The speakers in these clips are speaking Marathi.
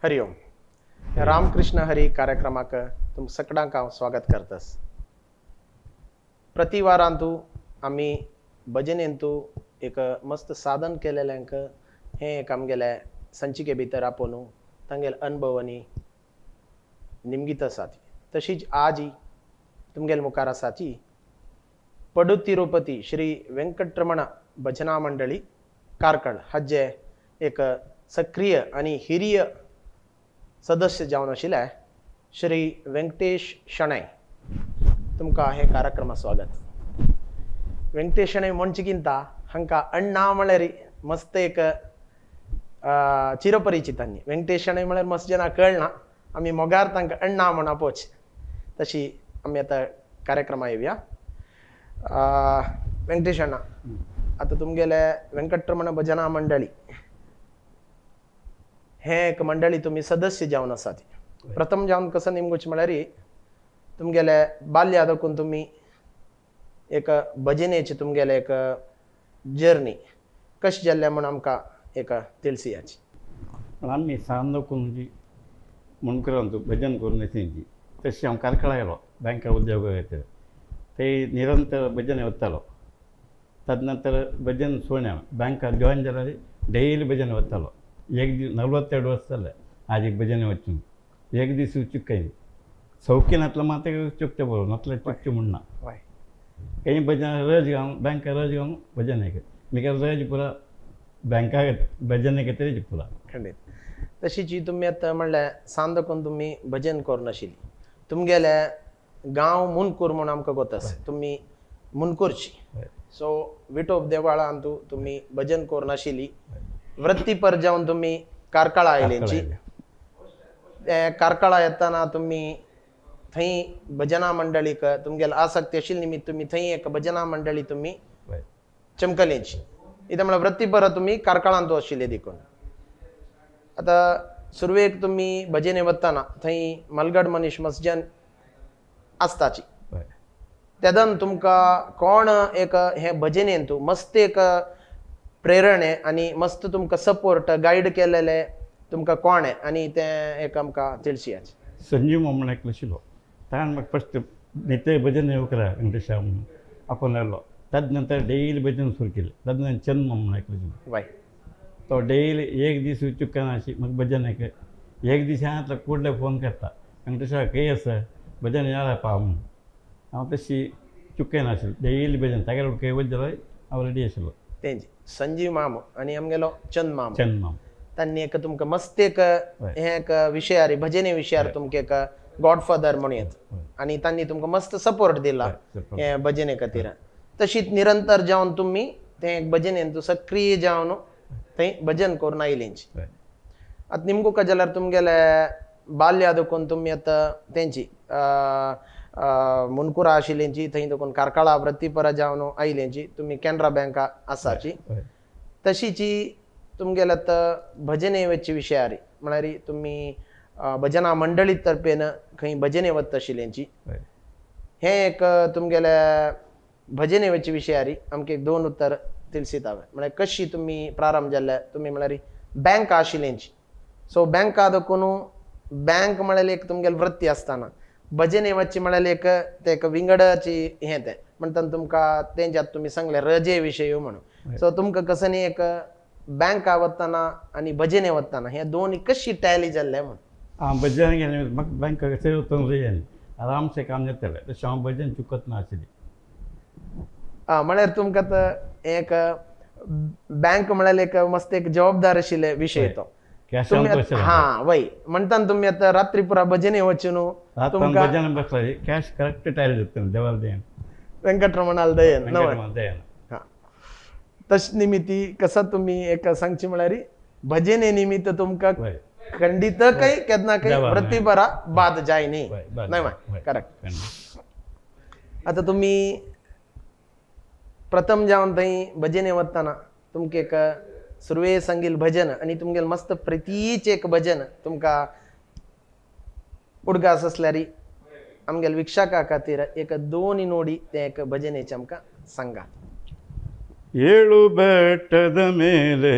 हरिओम. रामकृष्ण हरी कार्यक्रमाक तुम सगळ्यांक हांव स्वागत करतस. प्रतिवारांतू आमी भजनेंतू एक मस्त साधन केलेल्यांक हें एक आमगेले संचिके भितर आपोवन तांगेले अनुभवनी निमगीत आसात. तशीच आज ही तुमगेले मुखार आसाची पडु तिरुपती श्री वेंकटरमण भजना मंडळी कारकळ हाजे एक सक्रिय आणि हिरिय सदस्य जावन आशिल्ले श्री वेंकटेश शणै. तुमकां हे कार्यक्रमात स्वागत. वेंकटेश शणै म्हणचेकिंत हांकां अण्णा म्हळ्यार मस्त एक चिरपरिचितांनी. वेंकटेश शणै म्हळ्यार मस्त जना कळना, आमी मोगार तांकां अण्णा म्हण आपोवचे. तशी आमी आतां कार्यक्रमात येवया. वेंकटेश अण्णा, आतां तुमगेले वेंकटरमण भजना मंडळी हे एक मंडळी तुम्ही सदस्य जावन आसात. प्रथम जावन कसं नेमकुच म्हळ्यार तुमगेले बाल्य देखून तुम्ही एक भजनेची तुमगेले एक जर्नी कशी जाल्ल्या म्हण आमकां एक तिळसियाची. आमी सांदोकून जी मुणकुरान भजन करून येची तशी हांव कारकळा गेलो बँका उद्योग खातीर. ते निरंतर भजन वतालो. तदनंतर भजन सोडून बँकात जॉइन जाल्यार डेली भजन वतालो. एक दीस 42 वर्स जाले आज एक भजन वचून. एक दीस चुकयन सौकीनातलो मात चुकचे बरोबर नातले चुकचे म्हणना. काही भजन रज गावन बँका रज गावन भजन एक म्हाका रज पुरा बँका भजन एक तरी पुरा खंडीत. तशीच तुम्ही आतां म्हणल्यार सांदोकून तुम्ही भजन करून आशिल्ली. तुमगेले गांव मुनकूर म्हूण आमकां गोतस. तुमी मुनकूरची. सो विठोब देवाळांतू तुम्ही भजन करून आशिल्ली. वृत्तीपर जावन तुम्ही कारकळा आयलेंची. कारकळा येताना तुम्ही थंय भजना मंडळीक तुमगेले आसक्ती आशिल्ले निमित्त तुम्ही थंय एक भजना मंडळी तुम्ही चमकलेंची. इथं म्हळ्यार वृत्तीपर तुम्ही कारकळांत आशिल्ले देखून. आतां सुरवेक तुम्ही भजने वताना थंय मलगड मनीस मसजन आसताची. तेदन तुमकां कोण एक हे भजनेन तूं मस्त एक प्रेरणे आणि मस्त तुमकां सपोर्ट गायड केलेले तुमकां कोण आनी तें एक आमकां तिळसियाचे. संजीव मामण एकलो आशिल्लो. ताणें म्हाका फस्ट नित्य भजन येवकरा वेंकटेशा म्हणून आपोवन आयलो. ताजे नंतर डेली भजन सुरू केलें. ताजे नंतर चंद मामण एकलो आशिल्लो. वाय तो डेली एक दीस चुकना अशी म्हाका भजन एक दीस हांव कुडले फोन करता वेंकटेशा खंय आसा भजन यार पाव म्हणून. हांव तशी चुकयना आशिल्लो. डेली भजन तागेले खंय वच जाल्यार हांव रेडी आशिल्लो. तेंची संजीव माम आणि आमगेलो चंद माम. चंद माम तांणी एक तुमकां मस्त एक हे एक विशयार भजने विशयार तुमकां एक गॉडफादर म्हणून येत आणि तांणी तुमकां मस्त सपोर्ट दिला हे भजने खातीर. तशीच निरंतर जावन तुम्ही ते एक भजनेन सक्रिय जावन थंय भजन करून आयलेंची. आतां निमकूच जाल्यार तुमगेले बाल्य देखून तुम्ही आतां तेंची मुनकुरा आशिल्लींची थंय देखून कारकळा वृत्तीपरा जावन आयलेंची. तुम्ही कॅनरा बँका आसाची. तशीची तुमगेले आतां भजनेची विशयारी म्हळ्यार तुम्ही भजना मंडळी तर्फेन खंय भजने वता आशिल्लींची. हे एक तुमगेले भजनेची विशयारी आमकां एक 2 उत्तर तिळसीत हांवें. म्हळ्यार कशी तुम्ही प्रारंभ जाल्ले तुमी म्हळ्यार बँक आशिल्लींची. सो बँका देखून बँक म्हळ्यार एक तुमगेले वृत्ती आसतना भजने वचची म्हळ्यार एक ते एक विंगडाची हें तें म्हणटा तुमकां तेंच्यात तुमी सांगले रजे विशय म्हणून. सो तुमकां कसं न्ही एक बँका वतना आनी भजने वतना हे दोन कशी टॅली जाल्ले म्हण. हांव भजन गेलें म्हाका बँक थंय वचून रयली आरामशें काम जातालें. तशें हांव भजन चुकत ना आशिल्ली. म्हळ्यार तुमकां आतां एक बँक म्हळ्यार एक मस्त एक जबाबदार आशिल्ले विशय तो. हा वय म्हणटा तुम्ही आता रात्री पुरा भजने वचून तुमकां भजन बसला कॅश करेक्ट टायर जाता देवाल दयन वेंकटरमणाल दयन दयन. हा तश निमित्ती कसं तुम्ही एक सांगची म्हळ्यार भजने निमित्त तुमकां खंडित काही केदना काही वृत्तीपरा बाद जाय न्ही नाही माय करेक्ट. आता तुम्ही प्रथम जावन थंय भजने वताना तुमकां एक सुरवे सांगील भजन आणि तुमगेले मस्त प्रितीचे एक भजन तुमकां उडगास असल्यार आमगेले विक्षाका खातीर एक 2 नोडी ते एक भजनेचे आमकां सांगा. ಏಳು ಬೆಟ್ಟದ ಮೇಲೆ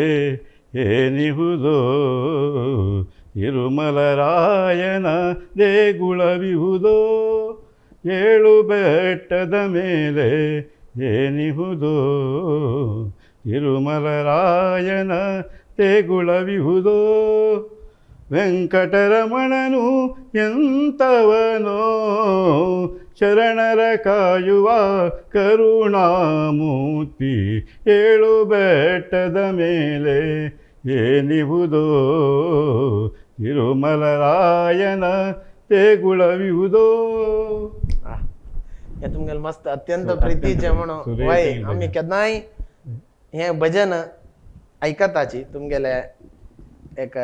ಏನಿಹುದೋ ತಿರುಮಲರಾಯನ ದೇಗುಲವಿಹುದೋ ಏಳು ಬೆಟ್ಟದ ಮೇಲೆ ಏನಿಹುದೋ ತಿರುಮಲರಾಯನ ದೇಗುಲವಿಹುದೋ ವೆಂಕಟರಮಣನು ಎಂತವನೋ ಶರಣರ ಕಾಯುವ ಕರುಣಾಮೂರ್ತಿ ಏಳು ಬೆಟ್ಟದ ಮೇಲೆ ಏನಿಹುದೋ ತಿರುಮಲರಾಯನ ದೇಗುಲವಿಹುದೋ हे तुमगेल मस्त अत्यंत प्रितीचे म्हणून सुरेख वय भजन. आम्ही केन्नाय हे भजन ऐकताची तुमगेले एक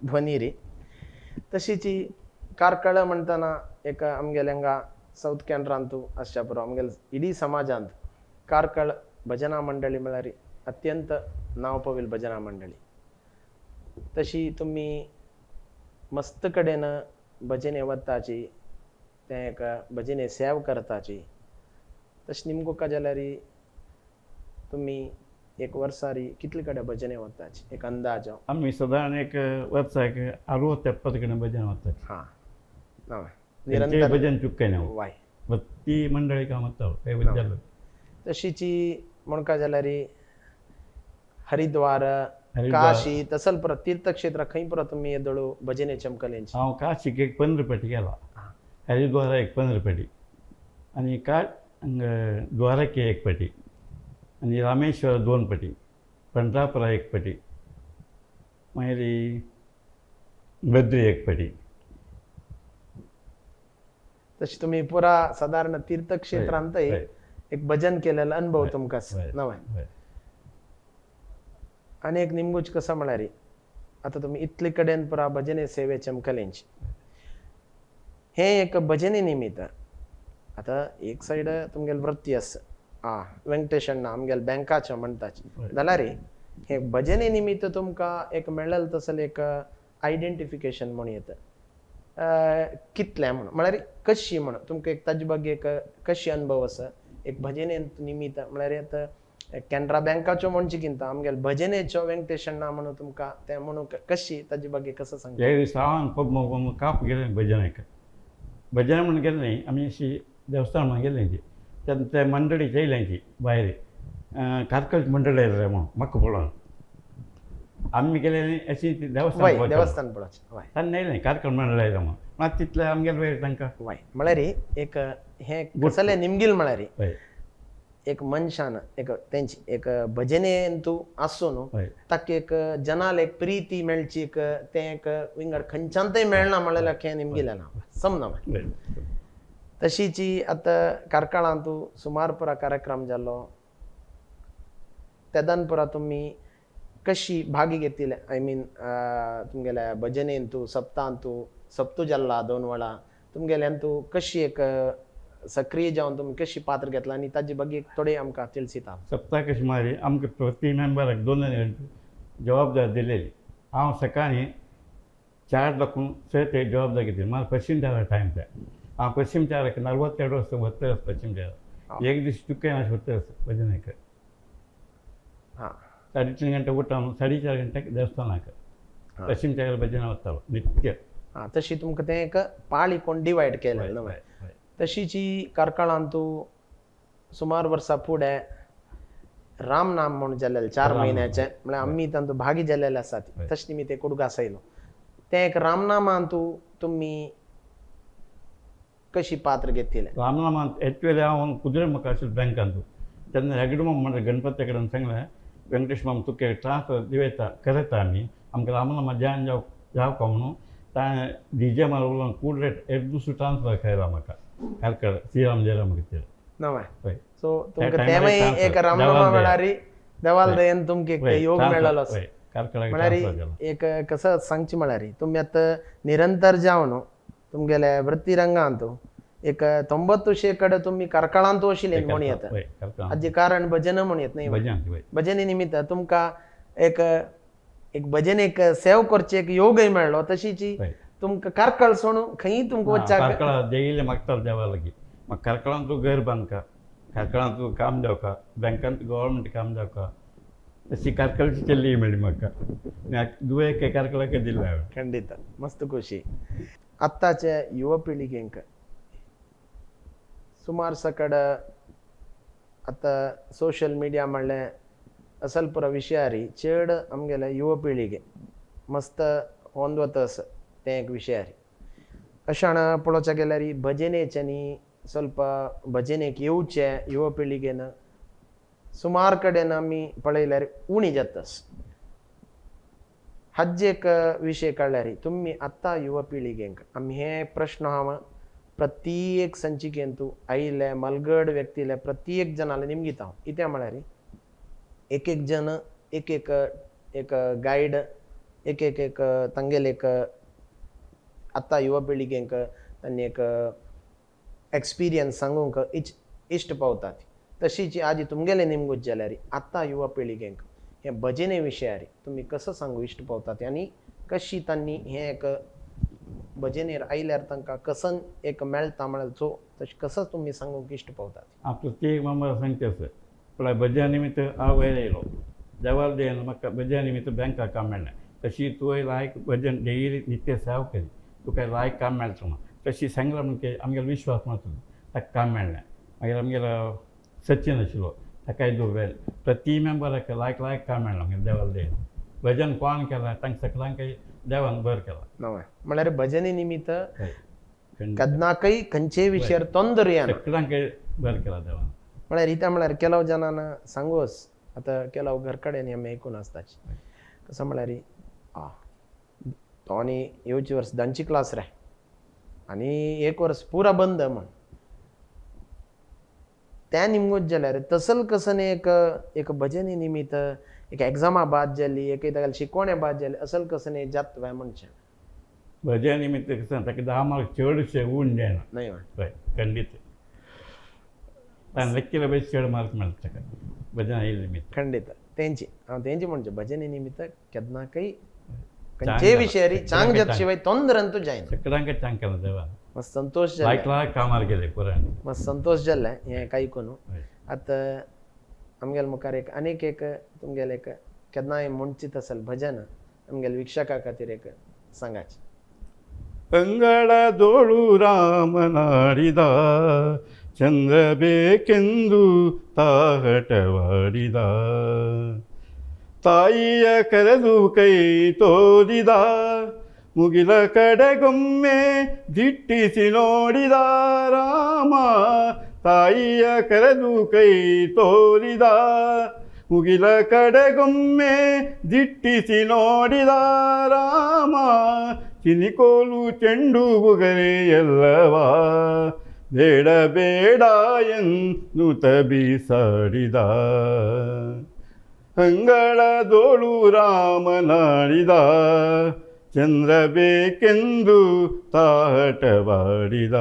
ध्वनी री तशीची कारकळ म्हणताना एक आमगेले हांगा साऊथ कॅनरांतू आसच्या पुरो आमगेले इडी समाजांत कारकळ भजना मंडळी म्हळ्यार अत्यंत नांव पविल भजना मंडळी तशी तुम्ही मस्त कडेन भजने वताची ते एक भजने सेव करताची तशी निमको का जाल्यार तुम्ही एक वर्सारी कितले कडेन भजने वताची एक अंदाज आम्ही साधारण एक वर्साक 60-70 कडेन भजन वतात हा ना निरंतर भजन चुकय ना वाय ती मंडळी काम वता काही बद्दल तशीची म्हणका जाल्यार हरिद्वार हरिद्वार. काशी तसल परत तीर्थक्षेत्र खंय परत तुम्ही येदळू भजने चमकलेंची हांव काशीक एक 15 फाटी गेला हा. हरिद्वारा एक 15 फाटी आनी द्वारके एक फाटी आनी रामेश्वर 2 फाटी पंढरापुरा एक फाटी मागीर बद्री एक फाटी तशी तुम्ही पुरा साधारण तीर्थक्षेत्रांतय हय. एक भजन केलेला अनुभव हय. तुमकां हय. नवय हय. आणि एक निमगूच कसं म्हणारी आता तुम्ही इतले कडेन पुरा भजने सेवे चमकलेंची हे एक भजने निमित्त आता एक साइड तुमगेल वृत्ती आस व्यंकटेश अण्णा आमगेल बँकाच्या म्हणटाची जाल्यार हे भजने निमित्त तुमकां एक मेळ्ळेलें तसलें एक आयडेंटिफिकेशन म्हण येता कितलें म्हण म्हळ्यार कशी म्हण तुमकां एक ताजे बागे एक कशी अनुभव आसा एक भजने निमित्त म्हळ्यार आतां कॅनरा बँकाच्यो म्हणचे किंत आमगेल भजनेच्यो व्यंकटेश अण्णा म्हणून तुमकां तें म्हणून कशी ताजे बागे कसं सांगता हे सावन पब काप गेलें भजनाक भजन म्हण गेलें न्ही आमी अशी देवस्थान म्हणून गेलें ती तेन्ना ते मंडळी येयलें ती भायर कारकळ मंडळी येयले म्हणून म्हाका पळोवन आमी गेले न्ही अशी ती देवस्थान वय पळोवपाक. देवस्थान पळोवचें वय तान्ना येयलें कारकळ मंडळ येयलें म्हणून मात तितलें आमगेले वेळ तांकां वय म्हळ्यार एक हे कसलें निमगील म्हळ्यार हय एक मनशान एक तेंची एक भजनेन तूं आसूं न्हू हय ताका एक जनाल एक प्रिती मेळची एक तें एक विंगड खंयच्यांतय मेळना म्हळ्यार हें निमगेलें ना समना हय तशीची आतां कारकाळांत सुमार पुरा कार्यक्रम जाल्लो तेदान पुरा तुमी कशी भाग घेतिले आय मीन तुमगेल्या भजनेन तूं सप्तांत तूं सप्तू जाल्ला 2 वळा तुमगेल्यान तूं कशी एक सक्रिय जावन तुमी कशी पात्र घेतला आनी ताजे बागी थोडे आमकां तिळसिता सप्ताक अशी मारी आमकां प्रति मेंबराक 2 जबाबदारी दिलेली हांव सकाळीं 4 लोकांक ते जबाबदारी घेतली म्हाका पश्चिम चाराक टायम ते हांव पश्चिम चाराक 42 वर्सां वता पश्चिम चाराक एक दीस चुकय अशें वता भजनाक हां 3:30 गंटे उठोन 4:30 गंटेक देवस्थानाक पश्चिम चाराक भजन वतालो नित्य हां तशी तुमकां तें एक पाळी कोण डिवायड केलें न्हू तशीची कारकाळांत सुमार वर्सां फुडें राम नाम म्हणून जाल्लेलें 4 म्हयन्याचें म्हळ्यार आमी तातूंत भागी जाल्लेले आसात तशें निमित्त एक उडगास आयलो तें एक रामनामांत तुमी कशी पात्र घेतिले रामनामांत एक्चुअली हांव कुद्रे म्हाका आशिल्लो बँकांत तेन्ना हेगडे माम म्हणटा गणपती कडेन सांगलें वेंकटेश माम तुका ट्रान्सफर दिवयता करता आमी आमकां रामनामा जायन जावका म्हणून ताणें डीजे मार उलोवन कुडरे एक दुसरो ट्रान्सफर खेळला म्हाका कारकळ श्रीराम जयराम घेतले नवय हय सो तुमकां त्या तेवय टायमार एक transfer. रामनामा देवाल म्हळ्यार देवाल दयेन तुमकां एक हय, योग transfer. मेळ्ळलो आसा हय, कारकळाक म्हळ्यार transfer केलो. एक कसं सांगचें म्हळ्यार तुमी आतां निरंतर जावन तुमगेले वृत्ती रंगांत एक 90% तुमी कारकाळांत आशिल्ले म्हण येता हय, कारकळांत. हाजें कारण भजन म्हण येत न्ही भजन हय. भजने निमित्त तुमकां एक भजन एक सेव करचे एक योगय मेळ्ळो तशीची हय. तुमकां कारकळ सोडून खंय तुमकां वच्चाक कारकळा देयिल्ले मागतालो देवा लागीं म्हाका कारकळांत तूं घर बांदका कारकळांत तूं काम जावका बँकांत गव्हर्मेंट काम जावका तशी कारकळची चल्ली मेळ्ळी म्हाका दुवे कारकळाक दिला हांवें. खंडित मस्त खुशी. आत्ताच्या युवा पिळगेक सुमार सकड आता सोशल मिडिया म्हणलें असल पुरो विशयारी चड आमगेले युवा पिळगे मस्त ಹೊಂದ್ವತಸ್ तें एक विशयारी अशाण पळोवचे गेल्यार भजनेच्यांनी ಸ್ವಲ್ಪ भजनेक येवचे युवा पिळगेन सुमार कडेन आमी पळयल्यार उणी जातस. हाजे एक विशय काडल्यार तुमी आत्ता युवा पिळगेक आमी हे प्रश्न हांव प्रत्येक संचिकेंतू आयिल्ले मलगड व्यक्तीले प्रत्येक जनाले निमगीत हांव कित्याक म्हळ्यार एक एक जन एक एक एक गायड एक एक एक तांगेले एक आत्ता युवा पिळगेक तांणी एक एक्सपिरियन्स सांगूंक इश्ट पावतात. तशीच आजी तुमगेले निमगूत जाल्यार आत्ता युवा पिळगेक हे भजने विशयार तुमी कसं सांगू इश्ट पावतात आनी कशी तांणी हे एक भजनेर आयल्यार तांकां कसं एक मेळटा म्हळ्यार जो तशें कसं तुमी सांगूंक इश्ट पावतात. हांव प्रत्येक मेंबर सांगता आसा म्हळ्यार भजया निमित्त हांव वयर येयलो देवाल देन म्हाका भजया निमित्त बँकाक काम मेळ्ळें. तशी तुवें लायक भजन डेली नित्य सेवा केली तुका लायक काम मेळटा ना तशी सांगला म्हणजे आमगेलो विश्वास मारता ताका काम मेळ्ळें. मागीर आमगेलो सचिन आशिल्लो ताकाय दुवेल प्रती मेंबराक लायक लायक काम मेळ्ळां आमगेले देवाल देन. भजन कोण केलां तांकां सगळ्यांकय देवान बरें केलां. नवय म्हळ्यार भजने निमित्त हय कदनाकय खंयचेय विशयार तोंद येना सगळ्यांकय बरें केलां देवान. म्हळ्यार इता म्हळ्यार केलो जनांना सांगोस आतां केलो घर कडेन आमी आयकून आसताची कसं म्हळ्यार तो आनी येवचे वर्स दांची क्लास रे आनी एक वर्स पुरा बंद म्हण त्या निमगोत जाल्यार तसल कसन एक भजने निमित्त एक एग्जामा बाद जाली एक शिकवण्या बाद जाली असल कसन जात काय म्हणचे भजया निमित्त कसं ताका 10 मार्क चडशे उण जायना. नाही हय खंडीत ताणें लेक्चर बी चड मार्क मेळटा ताका भजन आयिल्ले निमित्त. खंडित तेंची हांव तेंची म्हणचे भजने निमित्त केदनाकय खंयचे विशयारी चांग जात शिवाय तोंदरंतू जायना. सगळ्यांकय चांग केलां देवान. मस्त संतोष लायक जाले लायक कामार गेले पुराय. मस्त संतोष जाल्ले हें आयकून. हय. आतां आमगेले मुखार एक आनीक एक तुमगेले एक केन्नाय म्हणचीत आसल भजन आमगेले विक्षका खातीर एक सांगाच. ಅಂಗಳದೋಳು ರಾಮನಾಡಿದ ಚಂದ್ರಬೇಕೆಂದು ತಾಹಟವಾಡಿದ ತಾಯಿಯ ಕರೆದು ಕೈ ತೋರಿದ ಮುಗಿಲ ಕಡೆಗೊಮ್ಮೆ ದಿಟ್ಟಿಸಿ ನೋಡಿದ ರಾಮ ತಾಯಿಯ ಕರೆದು ಕೈ ತೋರಿದ ಮುಗಿಲ ಕಡೆಗೊಮ್ಮೆ ದಿಟ್ಟಿಸಿ ನೋಡಿದ ರಾಮ ಚಿನಿಕೋಲು ಚೆಂಡು ಬುಗರೆ ಎಲ್ಲವಾ ಬೇಡ ಬೇಡ ಎನ್ನುತ್ತ ಬೀಸಾಡಿದ ಅಂಗಳದೋಳು ರಾಮನಾಡಿದ ಚಂದ್ರ ಬೇಕೆಂದು ತಾಟವಾಡಿದ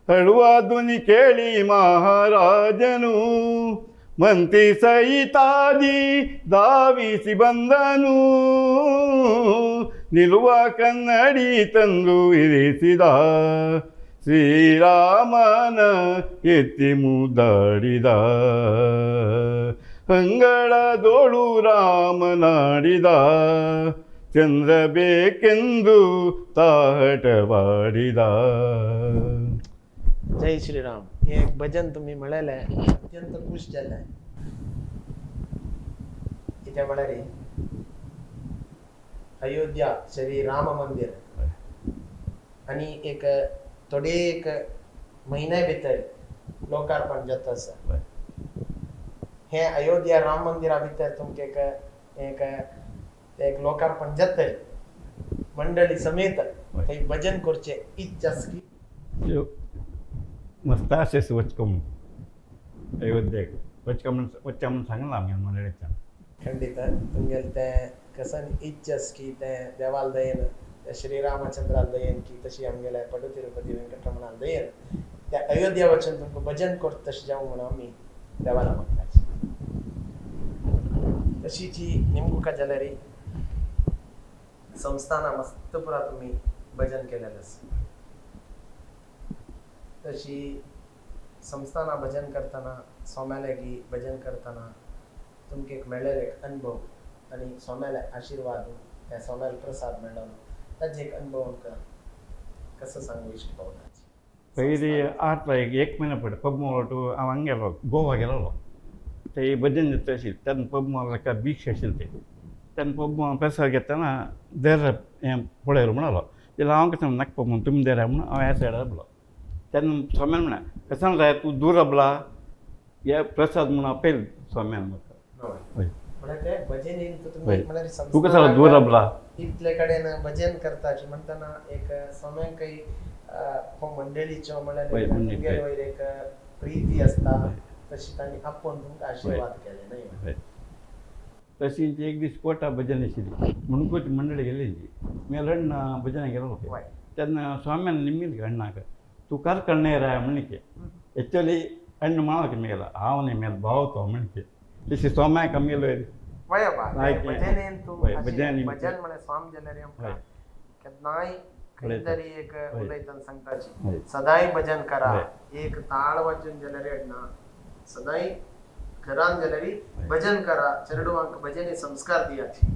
ಅಳುವ ಧ್ವನಿ ಕೇಳಿ ಮಹಾರಾಜನು ಮಂತ್ರಿ ಸಹಿತಾದಿ ಧಾವಿಸಿ ಬಂದನು ನಿಲುವ ಕನ್ನಡಿ ತಂದು ಇರಿಸಿದ ಶ್ರೀರಾಮನ ಎತ್ತಿ ಮುದ್ದಾಡಿದ ಅಂಗಳದೋಳು ರಾಮನಾಡಿದ ಚಂದ್ರ ಬೇಕೆಂದು ತಾಟವಾಡಿದ. जय श्रीराम हे एक भजन तुम्ही म्हळेले अत्यंत खुश जाले कित्याक म्हळ्यार अयोध्या श्री राम मंदिर आनी एक थोडे एक म्हयन्या भितर लोकार्पण जाता आसा. हे अयोध्या राम मंदिरा भितर तुमकां एक लोकार्पण जातले मंडळी समेत थंय भजन करचे इच्छा आसली. मस्त अशेंच वचको म्हूण अयोध्येक वचको म्हणून सांगलां आमगे मंडळीच्यान. खंडित तुमगेले ते कसन इच्छा की ते देवाल दयेन ते श्रीरामचंद्राल दयेन की तशी आमगेले पडू तिरुपती वेंकटरमणाल दयेन त्या अयोध्या वचून तुमकां भजन करता तशें जावं म्हणून आमी देवाला मागताची. तशीच ही निमकुका जाल्यार संस्थाना मस्त पुरा तुमी भजन केलेलें आसा. तशी संस्थाना भजन करतना सोम्यालेगी भजन करतना तुमका एक मेळ्ळेलो एक अनुभव आणि सोम्याला आशीर्वाद त्या सोम्याला प्रसाद मेळ्ळो ताजे एक अनुभव आमकां कसं सांगू इश्ट पावनाची पयलीं आटला एक महिना पडले पब मॉल हांव हांगा गेलो गोवा गेलोलो ते भजन जाता आशिल्लें तेन्ना पब मॉल एका बीच आशिल्लें तेन्ना पब मॉल प्रसाद घेतना देर हें पळयलो म्हणलो जाल्यार हांव कशें नाका पब तुमी देरा म्हणून हांव ह्या सायडा रावलो तेन्ना सोम्यान म्हळें कसां जाय तूं दूर राबला हे प्रसाद म्हणून आपयल सोम्यान म्हाका हय म्हळ्यार ते भजनीन हय. तुम्ही म्हळ्यार तूं कसो दूर राबला इतले कडेन भजन करताची म्हणटना एक सोम्यांकय हो मंडळीच्यो म्हळ्यार हय, एक मंडळी, तुमगे हय. वयर एक प्रीती आसता हय. तशी तांणी आपोवन तुमकां आशीर्वाद केले न्हय हय तशींच एक दीस कोटा भजन आशिल्ली म्हणून मंडळी गेल्ली मेलण्ण भजनाक गेलो वय तेन्ना स्वाम्यान निमिल्ली अण्णाक तूं कर कण्णेरा म्हणके एक्चुअली अण्ण माळाक मेला हांव न्ही मेल भाव तो म्हणके तशी स्वाम्याक आमगेलो वय बा लायक हें. भजनेन तूं वय, अशी भजन भजन म्हळ्यार स्वाम जाल्यार आमकां हय. केन्नाय खंय उलयता. तरी एक हय. उलयतना सांगताची हय. सदांय भजन करा हय. एक ताळ वाजून जाल्यार येना सदांय घरान जाल्यार भजन करा चेडवांक भजनी संस्कार दियाची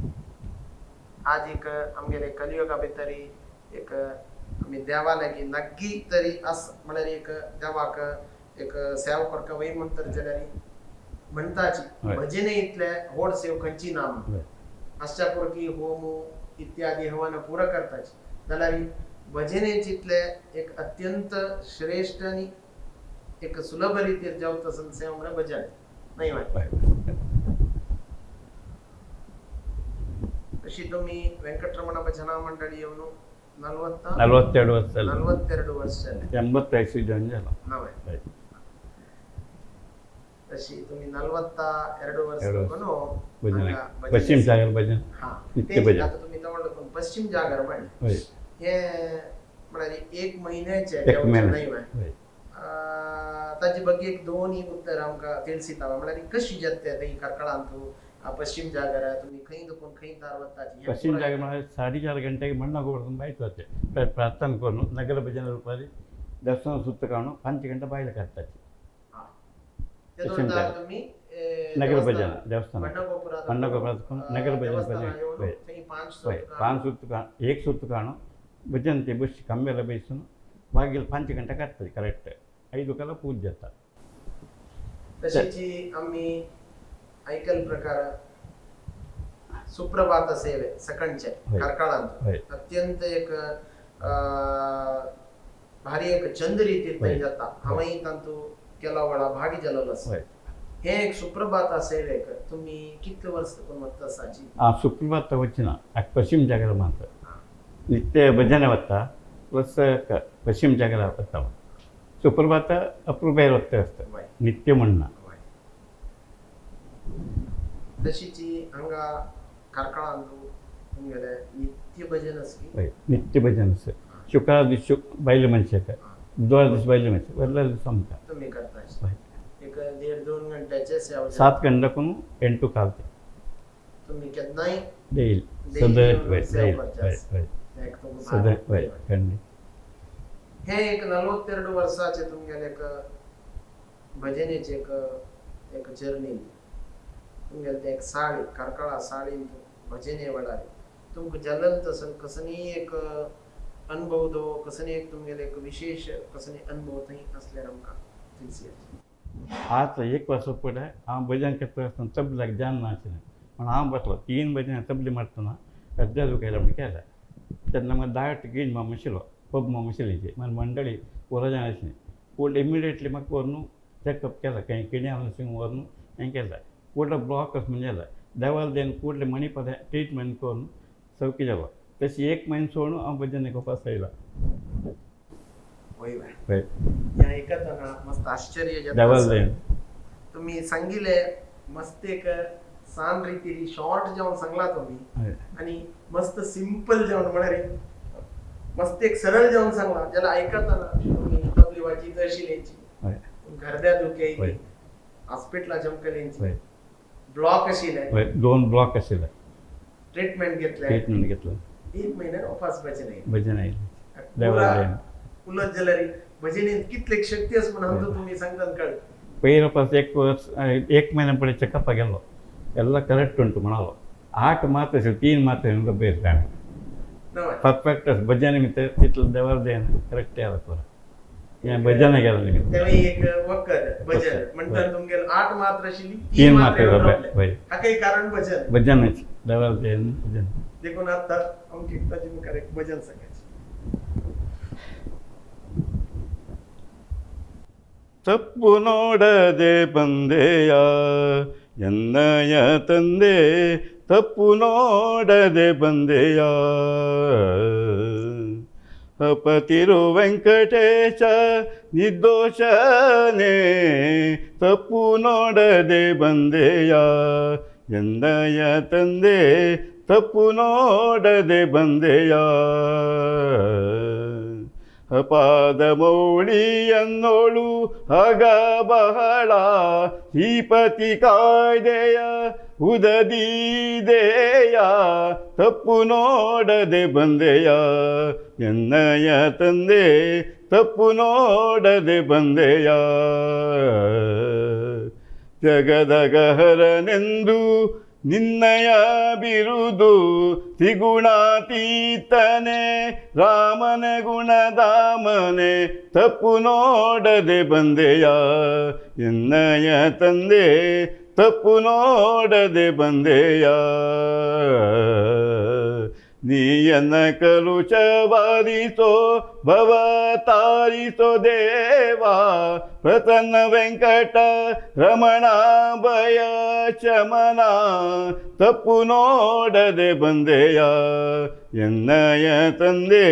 आज एक आमगेले कलियुगा भितरी एक आमी देवा लागी नक्की तरी आस म्हळ्यार एक देवाक एक सेवा करता वय म्हणतर जाल्यार म्हणताची हय. भजने इतले व्हड सेव खंयची ना म्हणून. हय. अष्टपुरकी होमो इत्यादी हवन पुरा करताची जाल्यार भजनेची इतले एक अत्यंत श्रेष्ठ आणि एक सुलभ रितीर जावत असेल सेवा म्हळ्यार भजन नाही माहिती तशी तुम्ही व्यंकटरमण भजना मंडळी येऊन 42 ವರ್ಷ 42 ವರ್ಷ 85 ಜಾಯಿನ್ झाला ನಾವೇ ಹೈ. तशी तुम्ही 42 वर्ष ಎರಡು म्हणू भजन हांगा भजन पश्चिम सागर भजन हा नित्य ते भजन. आता तुम्ही तवंड पण पश्चिम जागर म्हण होय हे म्हळ्यार एक महिन्याचे एक जेवण महिना नाही म्हण होय ताजे ಬಗ್ಗೆ एक दोन्ही उत्तर आमकां ತಿಳಿಸಿತಾವ म्हळ्यार कशी जत्ते ते करकळांतू पश्चिम जागर तुम्ही खंय दुखून खंय दारवताची पश्चिम जागर म्हणजे 4:30 ಗಂಟೆಗೆ ಮಣ್ಣ ಕೊಡ್ಕೊಂಡು ಬಾಯ್ತು ಅತ್ತೆ ಪ್ರಾರ್ಥನೆ ಕೊಡು ನಗರ ಭಜನ ರೂಪಾಯಿ ದರ್ಶನ ಸುತ್ತ ಕಾಣು 5 ಗಂಟೆ ಬಾಯಿಲೆ ಕರ್ತಾಚಿ पश्चिम जागर. तुम्ही नगर भजन देवस्थान ಮಂಡಗೋಪುರ नगर भजन होय होय 5 ಸುತ್ತು एक ಸುತ್ತು ಕಾಣು भजन ते बस कम्मेला बैसून बागेला 5 ಗಂಟೆ ಕರ್ತದೆ ಕರೆಕ್ಟ್ 5 ಕला पूजा जाता तशीची आम्ही ऐकल प्रकार सुप्रभात सेवे सकाळचे होय. कारकाळांत होय अत्यंत एक भारी एक चंद रीतीर होय. जाता हांवें तांतू केला वळा भागी जालोलो आसा होय हे एक सुप्रभात सेवेक तुम्ही कितले वर्ष करून वता साची ಆ ಸುಪ್ರಭಾತ వచ్చిన ಪಶ್ಚಿಮ ಜಾಗರ ಮಾತ್ರ ನಿತ್ಯ ಭಜನೆ ವತ್ತ ಪ್ಲಸ್ ಪಶ್ಚಿಮ ಜಾಗರ ವತ್ತಾವ ಸುಪ್ರಭಾತ ಅಪೃಬೇರ್ ವತ್ತೆ असतं वय नित्य म्हणणं वय तशीची हांगा कारकाळांतू तुमगेले नित्य भजन असली होय नित्य भजन असं शुक्रार दिवशी बायले मनशाक बुधवार दिवशी बायले मनशाक वरल्या दिवशी आमकां तुम्ही करताय होय एक 1.5-2 घंट्याचे सेवा 7 ಗಂಟೆಕೂ 8 ಕಾಲ್ತೆ तुम्ही केन्नाय देईल देईल सदैव होय सेवा देईल करता होय आसता. होय एक तुमकां सदैव भार होय देवा. खंडी हे एक 42 वर्साचे तुमगेले एक भजनेचे एक जर्नी तुमगेले ते एक साळी कारकाळा साळीन भजने वळाले तुमकां जलल तसं कसनी एक अनुभव दो कसनी एक तुमगेले एक विशेष कसनी अनुभव थंय असल्यार आमकां ತಿಳಿಸಿಯಾಚೆ आज 1 ವರ್ಷ ಪಡೆ हांव भजन करता आसतना तबल्याक जान नाशिल्लें पण हांव बसलो 3 भजन तबली मारतना अर्ध्या केला म्हण केला तेन्ना म्हाका दाट गीण माम आशिल्लो पब माम आशिल्ली म्हाका मंडळी वरां जाण आशिल्लीं पूण इमिडिएटली म्हाका व्हरून चॅकअप केला खंय किडें आसा थिंग व्हरून हें केलें कुठला ब्लॉक आसा म्हणजे जाला देवाल देन कुठले मणिपद ट्रिटमेंट करून सवकी जालो तशी 1 म्हयनो सोडून हांव भजन उपास आयला वय वय होय या ऐकताना मस्त आश्चर्य जाता देवाल असं. देन तुम्ही सांगिले मस्त एक सान रीतीरी शॉर्ट जाऊन सांगला तुम्ही होय आणि मस्त सिंपल जाऊन म्हळ्यार मस्त एक सरळ जाऊन सांगला ज्याला ऐकताना तुम्ही तबली वाची तहशिलेची होय घरद्या दुखे होय. हॉस्पिटला जमकलेंची होय ब्लॉक आशिले होय 2 ब्लॉक आशिल्ले ट्रीटमेंट घेतले ट्रीटमेंट घेतलं 1 महिन्यात वापस भजन भजन आयलें देवाल देन उलट जाल्यार भजनीत कितले शक्ती आसा म्हणून होय. तुम्ही सांगतात कळ पयलीं पास 1 महिना पयलीं चॅकअपा गेलो ಎಲ್ಲ ಕರೆಕ್ಟ್ ಉಂಟು ಮಣಲು ಆಟ ಮಾತ್ರ ತೀನ್ ಮಾತ್ರ ಬೇರೆ परफेक्ट भजन मित्र तिथलं देवारदेन करेक्ट आहे आता या भजन गेलं नाही तेव्हा एक वकर भजन म्हणतात तुमगे 8 मात्र शिली 3 मात्र भाई हा काही कारण भजन भजनच देवारदेन भजन देखो ना आता आमची ताजी करेक्ट भजन सांगायचं ತಪ್ಪು ನೋಡದೆ ಬಂದೆಯ ಎನ್ನಯ ತಂದೆ ತಪ್ಪು ನೋಡದೆ ಬಂದೆಯ ಅಪತಿರು ವೆಂಕಟೇಶ ನಿರ್ದೋಷನೇ ತಪ್ಪು ನೋಡದೆ ಬಂದೆಯ ಎನ್ನಯ ತಂದೆ ತಪ್ಪು ನೋಡದೆ ಬಂದೆಯ ಪಾದಮೌಳಿಯನ್ನೋಳು ಆಗ ಬಹಳ ಶ್ರೀಪತಿ ಕಾಯ್ದೆಯ ಉದದೀದೆಯ ತಪ್ಪು ನೋಡದೆ ಬಂದೆಯ ಎನ್ನಯ ತಂದೆ ತಪ್ಪು ನೋಡದೆ ಬಂದೆಯ ಜಗದಗಹರನೆಂದು ನಿನ್ನಯ ಬಿರುದು ತ್ರಿಗುಣಾತೀತನೆ ರಾಮನ ಗುಣಧಾಮನೆ ತಪ್ಪು ನೋಡದೆ ಬಂದೆಯ ಎನ್ನಯ ತಂದೆ ತಪ್ಪು ನೋಡದೆ ಬಂದೆಯ ನೀಯನ್ನ ಕಲುಷ ಬಾರಿಸೋ ಭವ ತಾರಿಸೋ ದೇವಾ ಪ್ರಸನ್ನ ವೆಂಕಟ ರಮಣ ಭಯ ಶಮನ ತಪ್ಪು ನೋಡದೆ ಬಂದೆಯ ಎನ್ನಯ ತಂದೆ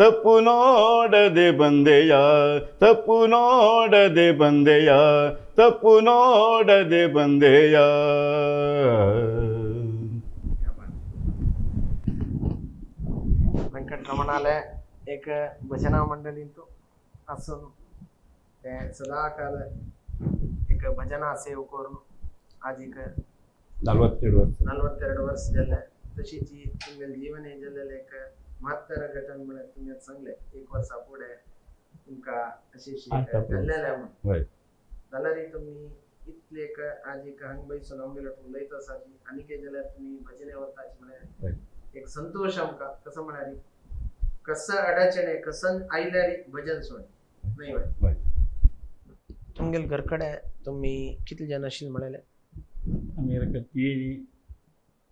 ತಪ್ಪು ನೋಡದೆ ಬಂದೆಯ ತಪ್ಪು ನೋಡದೆ ಬಂದೆಯ ತಪ್ಪು ನೋಡದೆ ಬಂದೆಯ व्यंकटरमणाला एक भजना मंडळींतू असून ते सदा काल एक भजना सेव करून आज एक 42 वर्ष झाले तशी जी तुमगे जीवन हे झालेलं एक म्हात्तर घटन म्हणे तुम्ही सांगले 1 वर्षा पुढे तुमका अशी घडलेलं आहे म्हणून जाल्यार तुम्ही इतले एक आज एक हंगबैसून आमगेलो लयत आसाची आनी के जाल्यार तुम्ही भजने वताची म्हणे एक संतोष आमका कसं म्हणारी कसं अडचणे कसं आयल्यारी भजन सोड नाही वाट तुमगेल घरकडे तुम्ही किती जण असेल म्हणाले मेरे का तीन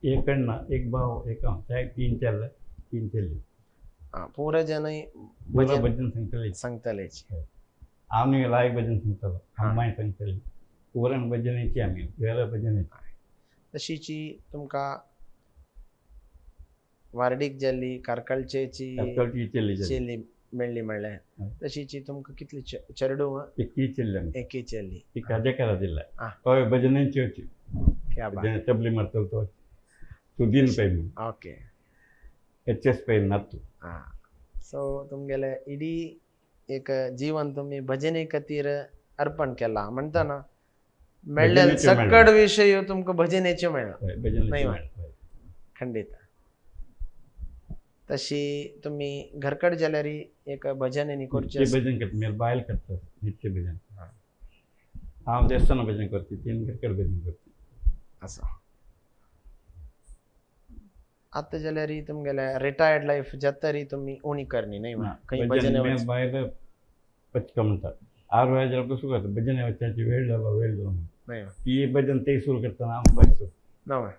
एक अण्णा एक भाव एक तीन चल्ले पूरे जन भजन सांगतले आम्ही लायक भजन सांगतलो अम्माई सांगतली पुरण भजनेची आम्ही वेगळ्या भजनेची तशीची तुमका वार्डीक जाल्ली कारकळचेची चेल्ली मेळ्ळी म्हणल्यार तशीची तुमकां कितली चेडू एकी चेल्ली ती काजेकारा दिला तो भजनेची होती भजन तबली मारतलो तो सुदीन पै ओके एच.एस. पै नातू सो तुमगेले इडी एक जीवन तुम्ही भजने खातीर अर्पण केला म्हणटा ना मेळ्ळेले सकड विशय तुमकां भजनेचे मेळ्ळा नाही खंडित तशी तुम्ही घरकड जाल्यार एक भजन करचे भजन करता मेरे बायल करता नित्य भजन हांव देवस्थाना भजन करता तीन घरकड भजन करता असं आता जाल्यार तुमगेले रिटायर्ड लायफ जातरी तुम्ही उणी करनी नाही काही भजन बायल पचका म्हणटा 6 वयाचेर कसं करता भजन वचपाची वेळ जावन ती भजन ते सुरू करतना हांव बसतो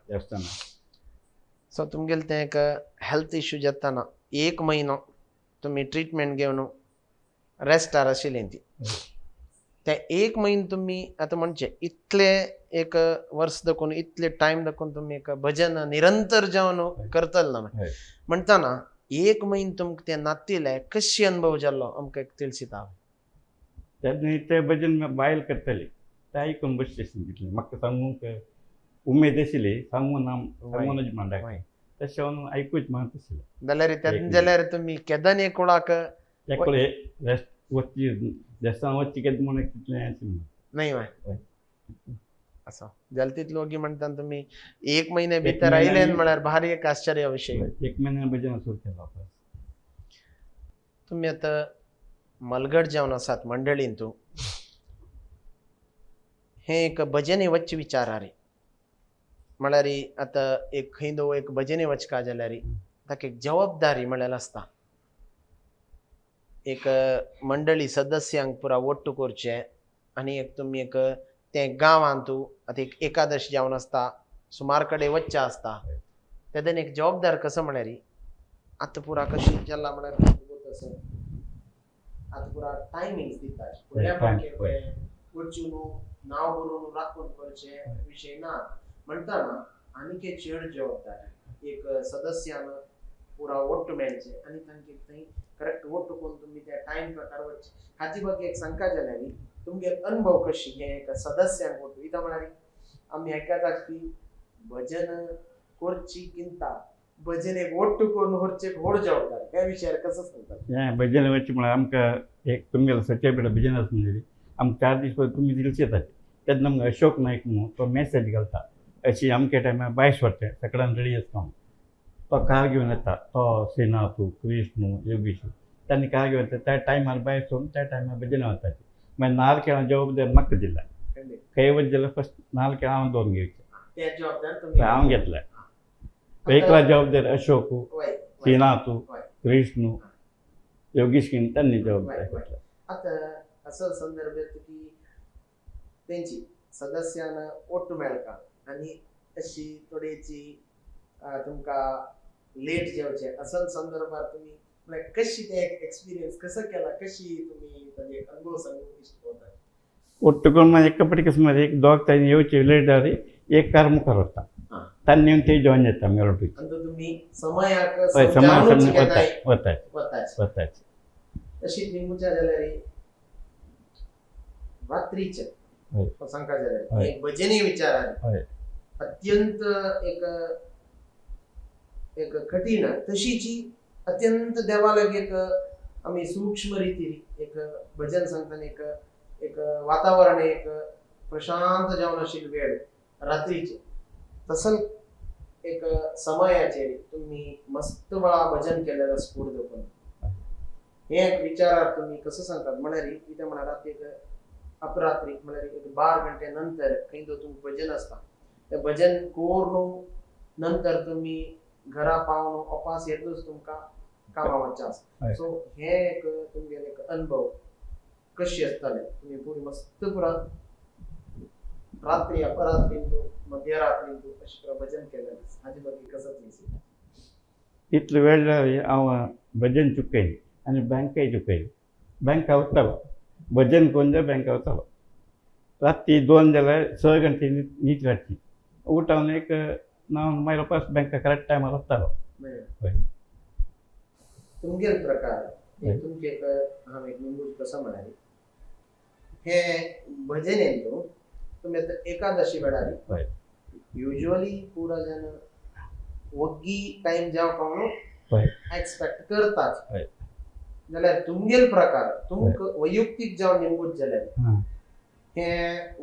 देवस्थाना सो तुमगेले ते एक हेल्थ इश्यू जाताना 1 महिनो तुम्ही ट्रीटमेंट घेवन रेस्टार आशिल्ली ती ते 1 महिनो तुम्ही आता म्हणजे इतले एक वर्ष दाखवून इतले टाइम दाखवून तुम्ही एक भजन निरंतर जावन करतल ना म्हणटाना 1 महिनो तुमकां ते नातिले कशी अनुभव जाल्लो आमकां एक तिळसिता ते भजन बायल करतली ते आयकून बसचे सांगितलें म्हाका सांगूंक उमेद आशिल्ली सांगूनच मांडाक तशें आयकूच मात आशिल्लें जाल्यार तुम्ही केदान एक कुळाक एकले वचची देवस्थान वचची केद म्हूण तितलें आशिल्लें नाही असं जाल्यार तितलो ओगी म्हणटा तुम्ही 1 महिने भितर आयले म्हळ्यार भारी एक आश्चर्य विषय 1 महिन्यान भजन सुरू केला तुम्ही आता मलगड जावन आसात मंडळींतू हे एक भजने वच्चे विचार रे म्हळ्यार आतां एक खंय एक भजने वचका जाल्यार ताका एक जबाबदारी म्हळ्यार आसता. एक मंडळी सदस्यांक पुरा वट्ट करचे आनी एक तुमी एक ते गांवांतू आतां एक एकादश जावन आसता, सुमार कडेन वच्चे आसता, तेदेन एक जबाबदार कसो म्हळ्यार आतां पुरा कशी चल्ला म्हळ्यार आतां पुरा टायमिंग्स दिता. फुडल्या फावटी वचून नांव बरोवन राखून करचे विशय ना म्हणटाना आनीक एक चड जबाबदारी एक सदस्यान पुरा वट्ट मेळचे आनी तांचे थंय करेक्ट वट्ट करून तुमी त्या टायम प्रकार वचचे. हाचे ಬಗ್ಗೆ सांगता जाल्यार तुमगे अनुभव कशी हे एक सदस्यांक वट्ट इता म्हळ्यार आमी आयकतात की भजन करचीकिंत भजनेक वट्ट करून व्हरचे व्हड जबाबदारी. ह्या विशयार कसं सांगतात? हें भजन वचचें म्हळ्यार आमकां एक तुमगेलो सचे पेडा भजन आसा म्हणजे आमकां 4 दीस पयलीं तुमी दिवचे येतात. तेन्ना आमकां अशोक नायक म्हणून तो मॅसेज घालता अशी अमके टायमार 22 वरांचेर सकाळीं रेडी आसता हांव. तो कार घेवन येता, तो श्रीनाथू कृष्णू योगेशू तांणी कार घेवन येता. त्या टायमार भायर सोडून त्या टायमार भजनां वताची. मागीर नाल्ल केळां जबाबदारी म्हाका दिला. खंय वच जाल्यार फस्ट नाल्ल केळां हांव दोन घेवचे. त्या जबाबदार तुमी हांव घेतल्या. एकला जबाबदारी अशोकू श्रीनाथू कृष्णू योगेश तांणी जबाबदारी घेतल्या. आतां असो संदर्भ येता की तेंची सदस्यान वट्ट मेळका आनी अशी थोडीची तुमकां लेट जेवचे असल संदर्भात तुमी म्हळ्यार कशी ते एक्सपिरियन्स कसो केला, कशी तुमी ताजे अनुभव सांगूंक इश्ट करतात? वट्ट करून मागीर एका पाटी कसं मागीर एक दोग तांणी येवचे लेट जाली एक कार मुखार वता तांणी येवन ते जॉइन जाता मेळोवपी. आनी तुमी समायाक हय समजावूनच समाज घेताय वताच. तशी निंबूच्या जाल्यार रात्रीचे सांगता जाल्यार एक भजनी विचारान अत्यंत एक कठीण तशीची अत्यंत देवालक एक आमी सूक्ष्म रितीन एक भजन सांगतना एक वातावरण एक प्रशांत जावन आशिल्ली वेळ रात्रीचे तसल एक समयाचेर तुमी मस्त वेळा भजन केलें स्फूर्त करून हे एक विचारार तुमी कसं सांगतात? म्हळ्यार कितें म्हळ्यार एक अपरात्री म्हळ्यार एक 12 घंटे नंतर खंय तुमकां भजन आसता. तें भजन करून नंतर तुमी घरा पावन उपास येतूच तुमकां कामां वचचें आसता. सो हे एक तुमगेले एक अनुभव कशी आसताले? तुमी पुरी मस्त पुरा रात्री अपरात्रीन मध्यरात्रीन अशें भजन केलें हाजे बद्दल कसं दिसता? इतलो वेळ जाली हांव भजन चुकयलें आनी बँकाय चुकयली. बँका वतालो भजन करून जाल्यार बँका वतालो. राती 2 जाल्यार 6 घंटे न्हीद काडची. उठोन एक मागीर वापस बँका करेक्ट टायमार वतालो. तुमगेल प्रकार तुमचे हांव एक निंबूच कसो म्हळ्यार हे भजनेन तुमी आतां एकादशी वेळार युजली पुरा जाण वग्गी टायम जावपा म्हणून एक्सपेक्ट करतात जाल्यार तुमगेल प्रकार तुमकां वैयक्तीक जावन निंबूच जाल्यार हे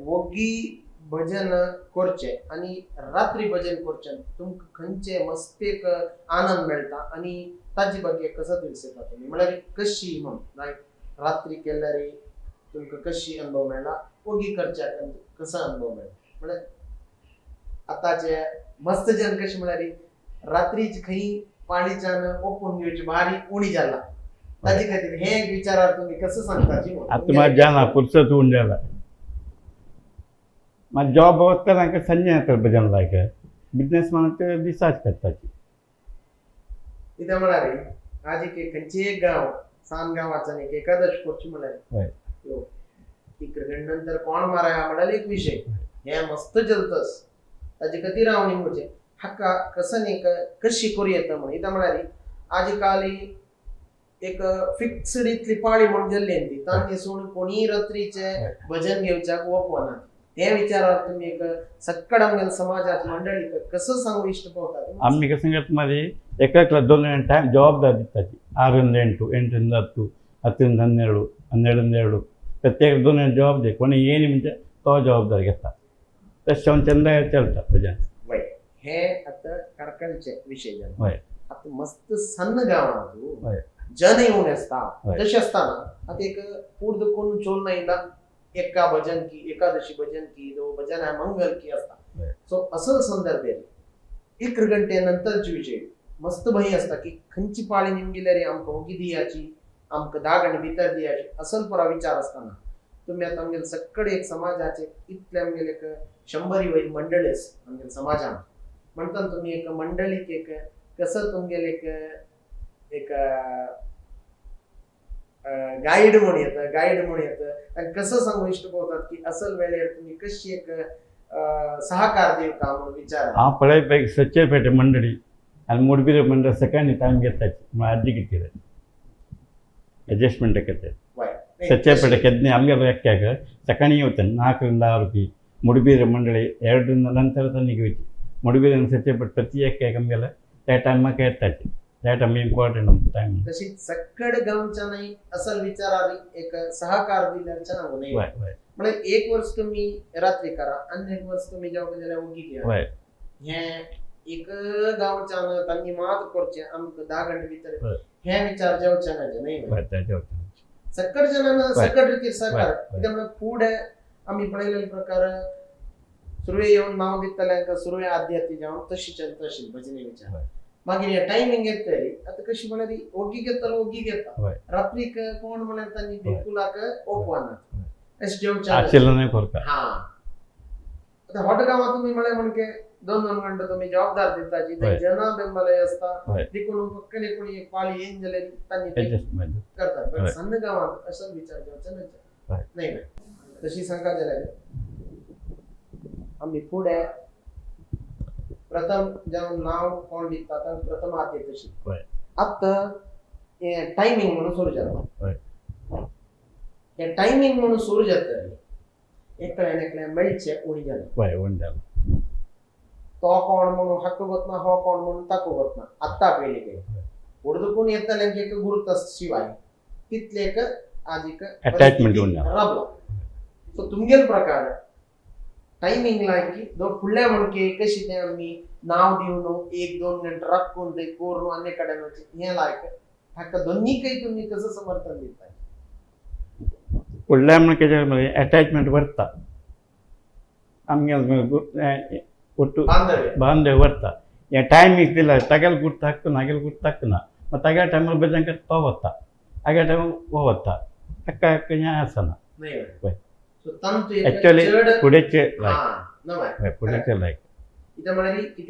वग्गी भजन करचे आनी रात्री भजन करचे तुमकां खंयचे मस्त एक आनंद मेळटा आनी ताजे बद्दल कसो दिसता तुमी? म्हळ्यार कशी म्हण लायक रात्री केल्यार तुमकां कशी अनुभव मेळ्ळा, वग्गी करच्याक कसो अनुभव मेळ्ळा? म्हळ्यार आतांचे मस्त जन कशें म्हळ्यार रात्रीच खंय पाणीच्यान ओपून घेवची बारीक उणी जाला ताजे खातीर हे एक विचारार तुमी कसो सांगताची? आतां म्हाका जाना फुर्सत उण जाला. मागीर जॉब वता तांकां संजे येता भजन लायक बिजनेस म्हणून ते दिसाच करताची. कित्याक म्हळ्यार आज एक खंयचे एक गांव सान गांवाच्यान एक एकादश करची म्हळ्यार तिकडे नंतर कोण माराया म्हळ्यार एक विशय हे मस्त चलतस ताजे खातीर हांव निंबूचे हाका कसं न्ही कशी करूं येता म्हणून इता म्हळ्यार आज काल एक फिक्स्ड इतली पाळी म्हण जाल्ली ती तांणी सोडून कोणी रात्रीचे भजन घेवच्याक ओपना. ते विचारार तुमी एक सक्कड आमगेल्या समाजात मंडळी कसं सांगू इश्ट पळतात? आमी कसं करता मागीर एकाक 2 टायम जबाबदारी दिताची 6 8 8 10 10 12 12 प्रत्येक 2 जबाबदारी कोणी येयली म्हणजे तो जबाबदारी घेता. तशें हांव चंदा चलता भजन. हे आता कारखान्याचे विषय जाले. आता मस्त सन्न गांवांत जन येवन आसता तशें आसतना आता एक पूर्द कोण चोल ना येता एका भजन की एकादशी भजन की दो भजन है मंगल की आसता सो असल संदर्भ आहे 1 गंटे नंतरची विषय मस्त भई असता की खंयची पाळी निमगिल्या रे आमकां ओगी दियाची आमकां 10 गंटे भितर दियाची असल पुरा विचार असताना तुम्ही आता आमगेले सक्कड एक समाजाचे इतले आमगेले एक 100 वयर मंडळी आसा आमगेले समाजान म्हणटा तुम्ही एक मंडळीक एक कसं तुमगेले एक गाईड म्हणून येतं आणि कसं सांगू इष्ट पोवतात की असल वेळेर तुम्ही कशी एक सहकार देऊ का म्हणून विचार ಆ ಪಳೆಪೈకి ಸಚ್ಚೇಪೇಟೆ ಮಂಡಳಿ ಅಲ್ಲಿ ಮೂಡಬಿರೆ ಮಂಡಳಿ ಸೆಕೆಂಡ್ ಟೈಮ್ ಗೆತ್ತಾಚಿ మా ಅಜ್ಜಿ ಗಿತ್ತಿದೆ ಅಡ್ಜಸ್ಟ್ಮೆಂಟ್ ಆಕತ್ತೆ ಸಚ್ಚೇಪೇಟೆ ಕೆದ್ನೆ ಅಮ್ಗೆ ಯಾಕ್ಯಾಗ ಸಕಣಿ ಹೋಗ್ತಾನೆ 4ರಿಂದ 6 ಮೂಡಬಿರೆ ಮಂಡಳಿ 2ರಿಂದ ನಂತರ ತನಿಗೆ ಹೋಯ್ತು ಮೂಡಬಿರೆ ಸಚ್ಚೇಪೇಟೆ ಪ್ರತಿ ಯಾಕ್ಯಾಗ ಅಮ್ಗೆಲ್ಲ त्या टायमाक येताची त्या टायम इम्पॉर्टंट टायम तशी सक्कड गावच्या नाही असल विचारारी एक सहकार दिल्याच्या नाव नाही म्हणजे 1 वर्ष तुम्ही रात्री करा आणि 1 वर्ष तुम्ही जेव्हा गेल्या उगी घ्या हे एक गावच्या त्यांनी मात करचे आमक 10 घंटे भीतर हे विचार जेवच्या नाही सक्कड जणांना सक्कड रीती सहकार त्यामुळे पुढे आम्ही पळयलेले प्रकार सुरवे येऊन नाव दितल्यांका सुरवे आद्याती जावन तशीच्या तशी भजनी विचार मागीर टायमिंग येतली आता कशी म्हणाली ओगी घेता रात्रीक कोण म्हणाल त्यांनी बिलकुलाक ओपवाना अशी जेवच्या आचलन करता हा आता हॉट गावात तुम्ही म्हणे म्हणजे 2 घंटे तुम्ही जबाबदार देताची ते जना बेंबले असता तिकडून पक्कने कोणी एक पाळी येऊन गेले त्यांनी करतात पण संध गावात असं विचार जेवच्या नाही तशी सांगा झाल्या आम्ही पुढे प्रथम जेव्हा नाव कोण लिहितात प्रथम आत येत तशी आता टायमिंग म्हणून सुरू जाता हे टायमिंग म्हणून सुरू जाता एकल्या मेळचे उणी झाले तो कोण म्हणून हक्क गोतना हो कोण म्हणून ताको गोतना आत्ता पहिले काही उडदुकून येतल्यांक एक गुरुत्व शिवाय तिथले एक आजिक अटॅचमेंट राबला सो तुमगेल प्रकार टायमिंग लायकी दो फुडल्या म्हणके कशी ते आम्ही नाव दिवन 1-2 घंटे राखून ते कोरून अन्य कडेन हे लायक हाका दोन्ही काही तुम्ही कसं समर्थन देताय फुडल्या म्हणके अटॅचमेंट वर्ता आमगे ಒಟ್ಟು ಬಾಂಧವ್ಯ ಬರ್ತಾ ಟೈಮ್ ಇದ್ದಿಲ್ಲ ತಗಲ್ ಗುರ್ತು ಹಾಕ್ತಾನ ಹಗಲ್ ಗುರ್ತು ಹಾಕ್ತಾನ ಮತ್ತು ಆಗ ಟೈಮಲ್ಲಿ ಬಜಂಕ ತಗೋತ್ತ ಆಗ ಟೈಮ್ ಹೋಗುತ್ತಾ ಅಕ್ಕ ಅಕ್ಕ ನ್ಯಾಸನ ऍक्च्युअली पुढेचे पुढेचे लायक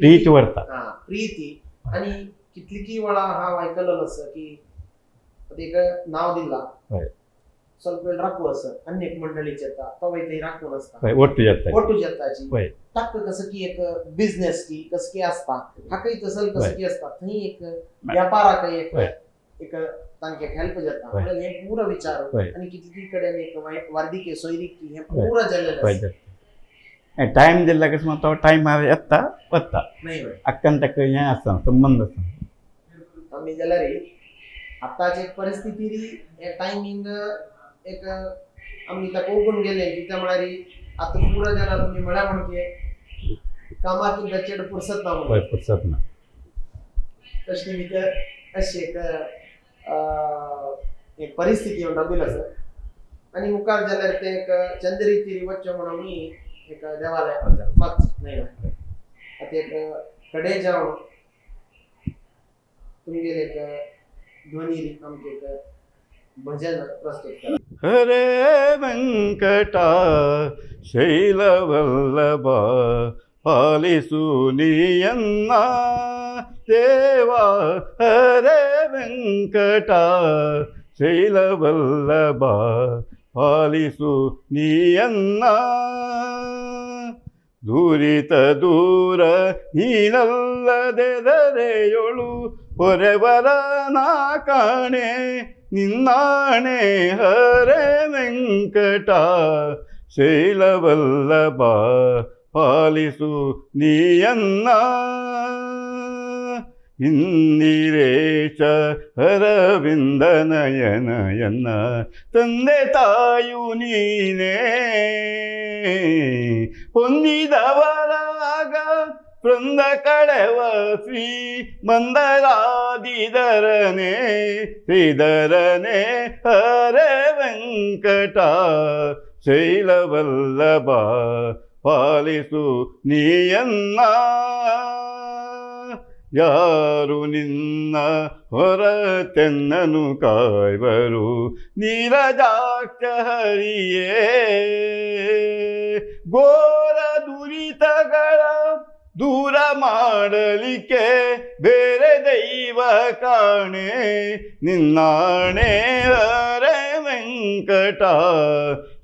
प्रीती वर्ता प्रीती आणि कितली की वेळा हा ऐकलेलं असं की एक नाव दिला ಸ್ವಲ್ಪ वेळ राखू असं अनेक मंडळीचे येतात तवय ते राखून असतात ಒಟ್ಟು जाताची ताक कसं की एक बिझनेस की कसं की असता हा काही तसं कसं की असता थंय एक व्यापारा काही एक तांके हेल्प जाता म्हणजे हे पूरा विचार आणि किती कडेन एक वार्दिके सोयरीक की हे पूरा झालेलं टाइम दिला कसं मग तो टाइम येता वत्ता अक्कन तक हे असतं संबंध असतं आम्ही गेला रे आताची एक परिस्थिती री टायमिंग एक आम्ही त्या कोकण गेले तिथे म्हणारी आता पुरा जरा तुम्ही मला म्हणते कामाची बचेड फुरसत ना तशी मी तर अशी एक परिस्थिती येऊन राबील सर आणि मुखार जाल्यार ते एक चंद्री तिरी वच्चो म्हणून मी एक देवालय माग नाही आता एक कडे जाऊन तुम्ही गेले एक ध्वनी आमचे एक भजन प्रस्तुत करा हरे ವೆಂಕಟ ಶೈಲವಲ್ಲಭ ಪಾಲಿಸು ನೀಯನ್ನ ದೇವ ಹರೇ ವೆಂಕಟ ಶೈಲವಲ್ಲಭ ಪಾಲಿಸು ನೀಯನ್ನ ದೂರಿತ ದೂರ ನೀನಲ್ಲದೆದರೆಯೊಳು ಪೊರೆವರ ನಾ ಕಾಣೆ ನಿನ್ನಾಣೆ ಹರೇ ವೆಂಕಟ ಶೈಲವಲ್ಲಭ ಪಾಲಿಸು ನೀಯನ್ನ ಇಂದಿರೇಶ ಅರವಿಂದನಯನಯನ್ನ ತಂದೆ ತಾಯು ನೀನೇ ಹೊಂದಿದವರಾಗ ವೃಂದ ಕಳೆವ ಶ್ರೀ ಮಂದರಾದಿಧರನೆ ಶ್ರೀಧರನೆ ಹರೇ ವೆಂಕಟ ಶೈಲವಲ್ಲಭ ಪಾಲಿಸು ನೀಯನ್ನ. ಯಾರು ನಿನ್ನ ಹೊರತೆನ್ನನು ಕಾಯ್ವರು ನೀರಜಾಕ್ಷ ಹರಿಯೇ. ಘೋರ ದುರಿತಗಳ ದೂರ ಮಾಡಲಿಕ್ಕೆ ಬೇರೆ ದೈವ ಕಾಣೆ ನಿನ್ನಾಣೆ ಹರೆ ವೆಂಕಟ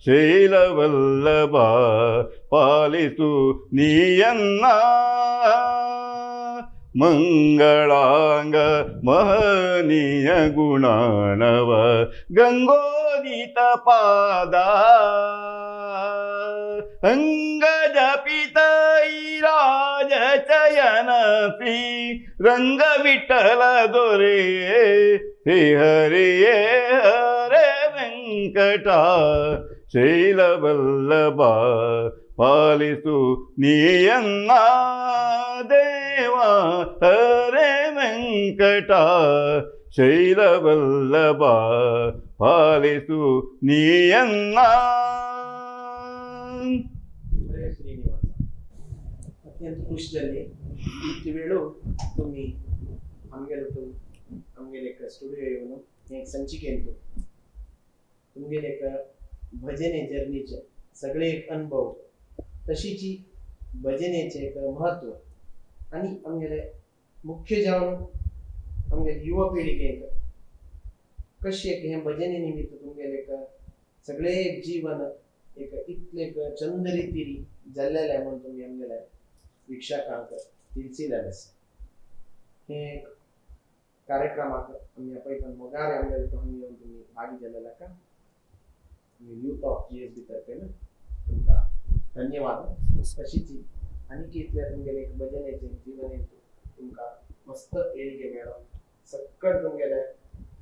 ಶೈಲವಲ್ಲಭ ಪಾಲಿಸು ನೀಯನ್ನ. ಮಂಗಳಾಂಗ ಮಹನೀಯ ಗುಣಾಣವ ಗಂಗೋದಿತ ಪಾದ ಅಂಗಜ ಪಿತೈರಾಜ ಚಯನ ಶ್ರೀ ರಂಗ ವಿಠಲ ದೊರೆಯೇ ಶ್ರೀ ಹರಿಯೇ ಹರೆ ವೆಂಕಟ ಶೈಲವಲ್ಲಭ ಪಾಲಿಸು ನೀಯನ್ನ. ದೇವ ಹರೆ ವೆಂಕಟ ಶೈಲವಲ್ಲಭ ಪಾಲಿಸು ನೀಯನ್ನ. శ్రీనివాస अत्यंत खुश झाले इतकी वेळ तुम्ही आमगेले एक स्टुडिओ येऊन एक संचिकेंतून तुमगेले एक भजने जर्नीचे सगळे एक अनुभव तशीची भजनेचे एक महत्व आणि आमगेले मुख्य जावन आमगेले युवा पिढीक कशी एक हे भजने निमित्त तुमगेले एक सगळे जीवन एक इतले एक चंद रितीरी जाल्लेले म्हणून तुम्ही आमगेले वीक्षकांक तिलसिलेले हे कार्यक्रमाक आम्ही आपयतान मोगारे आमगेले तुम्ही भागी जाल्लेला का यूथ ऑफ GSB तर्फे ना तुमका धन्यवाद. तशीच आणि कितल्या तुमगेले एक भजनेचे जीवन तुमका मस्त येळगे मेळो सक्कड तुमगेले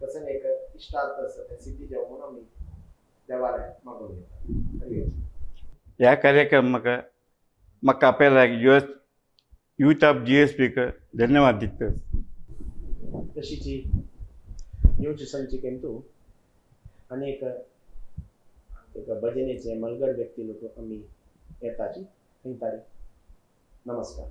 कसं एक इष्टार्थ असतं त्या सिद्धी जाऊ म्हणून आम्ही देवाला मागून घेतात. ह्या कार्यक्रमाक म्हाका आपयला यूथ ऑफ GSB धन्यवाद दिता. तशीच येवचे संचिकेंतू अनेक एक भजनेचे मलगड व्यक्ती लोक आम्ही येताची थंय तारीख. नमस्कार.